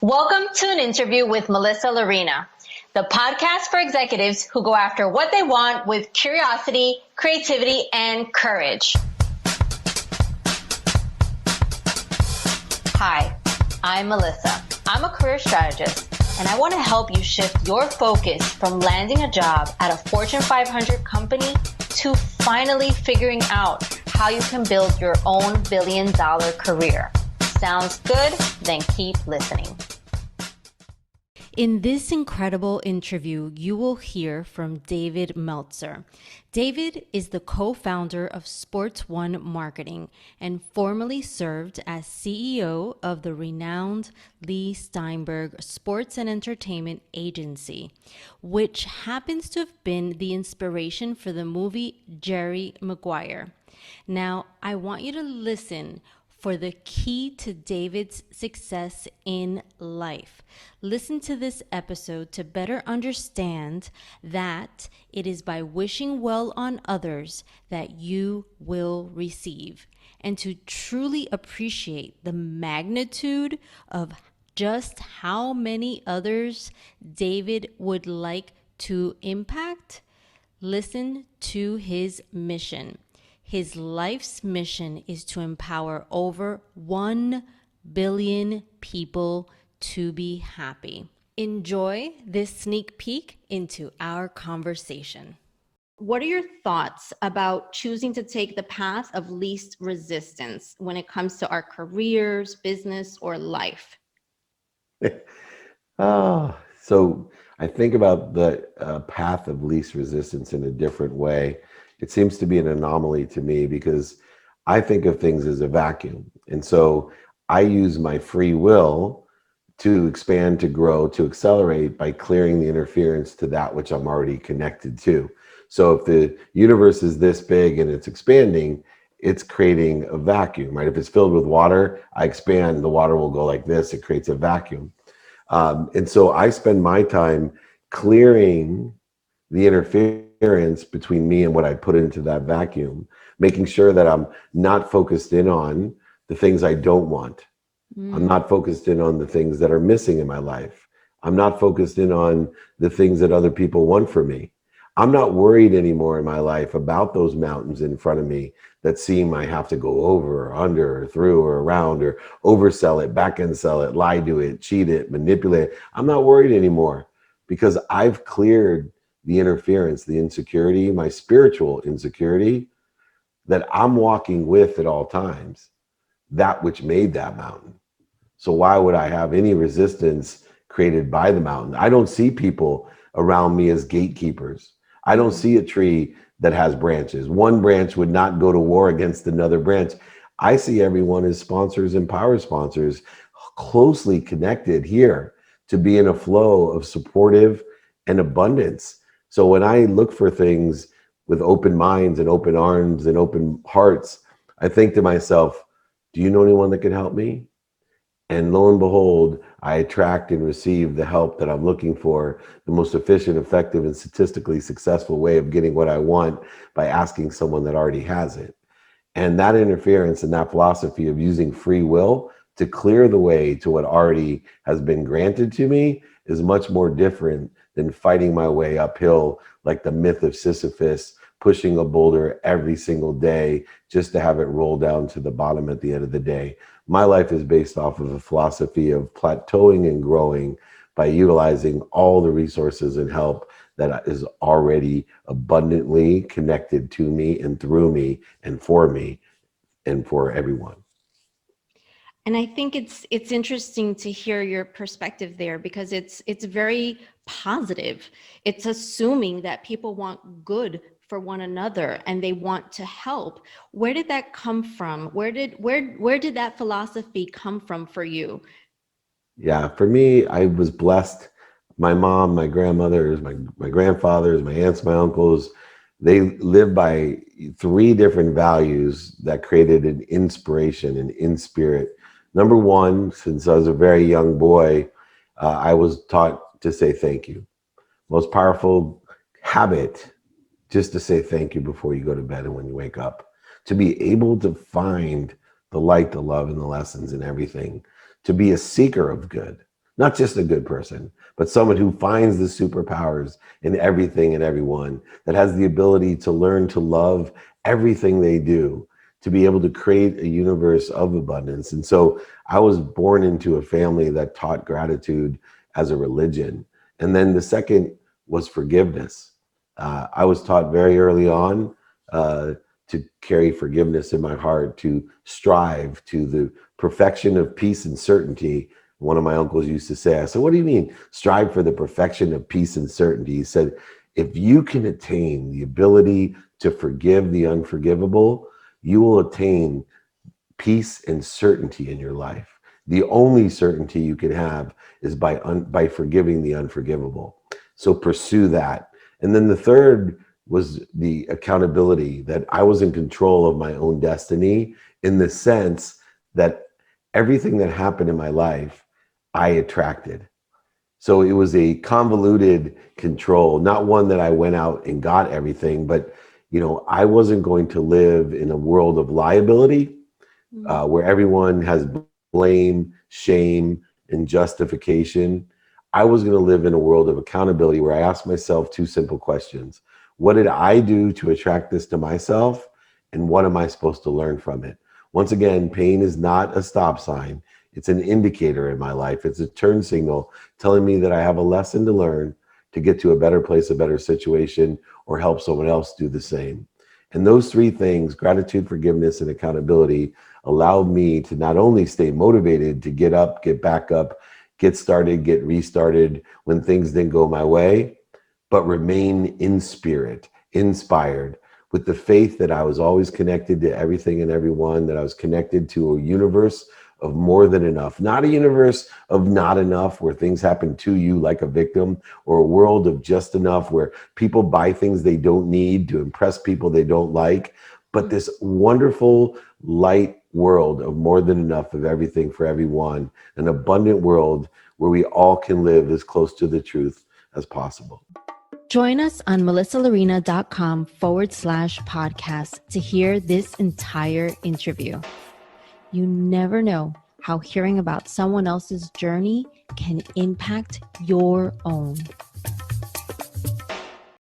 Welcome to an interview with Melissa Llarena, the podcast for executives who go after what they want with curiosity, creativity, and courage. Hi, I'm Melissa. I'm a career strategist, and I want to help you shift your focus from landing a job at a Fortune 500 company to finally figuring out how you can build your own billion-dollar career. Sounds good? Then keep listening. In this incredible interview, you will hear from David Meltzer. David is the co-founder of Sports Marketing and formerly served as CEO of the renowned Lee Steinberg Sports and Entertainment Agency, which happens to have been the inspiration for the movie Jerry Maguire. Now, I want you to listen for the key to David's success in life. Listen to this episode to better understand that it is by wishing well on others that you will receive, and to truly appreciate the magnitude of just how many others David would like to impact. Listen to his mission. His life's mission is to empower over 1 billion people to be happy. Enjoy this sneak peek into our conversation. What are your thoughts about choosing to take the path of least resistance when it comes to our careers, business, or life? So I think about the path of least resistance in a different way. It seems to be an anomaly to me because I think of things as a vacuum. And so I use my free will to expand, to grow, to accelerate by clearing the interference to that which I'm already connected to. So if the universe is this big and it's expanding, it's creating a vacuum, right? If it's filled with water, I expand, the water will go like this, it creates a vacuum. And so I spend my time clearing the interference between me and what I put into that vacuum, making sure that I'm not focused in on the things I don't want. I'm not focused in on the things that are missing in my life. I'm not focused in on the things that other people want from me. I'm not worried anymore in my life about those mountains in front of me that seem I have to go over or under or through or around or oversell it, back end sell it, lie to it, cheat it, manipulate it. I'm not worried anymore because I've cleared the interference, the insecurity, my spiritual insecurity that I'm walking with at all times, that which made that mountain. So why would I have any resistance created by the mountain? I don't see people around me as gatekeepers. I don't see a tree that has branches. One branch would not go to war against another branch. I see everyone as sponsors and power sponsors, closely connected here to be in a flow of supportive and abundance. So when I look for things with open minds and open arms and open hearts, I think to myself, do you know anyone that can help me? And lo and behold, I attract and receive the help that I'm looking for, the most efficient, effective, and statistically successful way of getting what I want by asking someone that already has it. And that interference and that philosophy of using free will to clear the way to what already has been granted to me is much more different than fighting my way uphill like the myth of Sisyphus, pushing a boulder every single day just to have it roll down to the bottom at the end of the day. My life is based off of a philosophy of plateauing and growing by utilizing all the resources and help that is already abundantly connected to me and through me and for everyone. And I think it's interesting to hear your perspective there because it's very positive. It's assuming that people want good for one another and they want to help. Where did that come from? Where did that philosophy come from for you? Yeah, for me, I was blessed. My mom, my grandmothers, my grandfathers, my aunts, my uncles, they lived by three different values that created an inspiration and in spirit. Number one, since I was a very young boy, I was taught to say thank you. Most powerful habit, just to say thank you before you go to bed and when you wake up. To be able to find the light, the love, and the lessons in everything. To be a seeker of good. not just a good person, but someone who finds the superpowers in everything and everyone, that has the ability to learn to love everything they do, to be able to create a universe of abundance. And so I was born into a family that taught gratitude as a religion. And then the second was forgiveness. I was taught very early on to carry forgiveness in my heart, to strive to the perfection of peace and certainty. One of my uncles used to say, I said, what do you mean strive for the perfection of peace and certainty? He said, if you can attain the ability to forgive the unforgivable, you will attain peace and certainty in your life. The only certainty you can have is by forgiving the unforgivable. So pursue that. And then the third was the accountability, that I was in control of my own destiny, in the sense that everything that happened in my life, I attracted. So it was a convoluted control, not one that I went out and got everything, but I wasn't going to live in a world of liability where everyone has blame, shame, and justification. I was going to live in a world of accountability where I asked myself two simple questions. What did I do to attract this to myself? And what am I supposed to learn from it? Once again, pain is not a stop sign. It's an indicator in my life. It's a turn signal telling me that I have a lesson to learn to get to a better place, a better situation, or help someone else do the same. And those three things, gratitude, forgiveness, and accountability, allowed me to not only stay motivated to get up, get back up, get started, get restarted when things didn't go my way, but remain in spirit, inspired, with the faith that I was always connected to everything and everyone, that I was connected to a universe of more than enough, not a universe of not enough where things happen to you like a victim, or a world of just enough where people buy things they don't need to impress people they don't like, but this wonderful light world of more than enough of everything for everyone, an abundant world where we all can live as close to the truth as possible. Join us on melissallarena.com/podcast to hear this entire interview. You never know how hearing about someone else's journey can impact your own.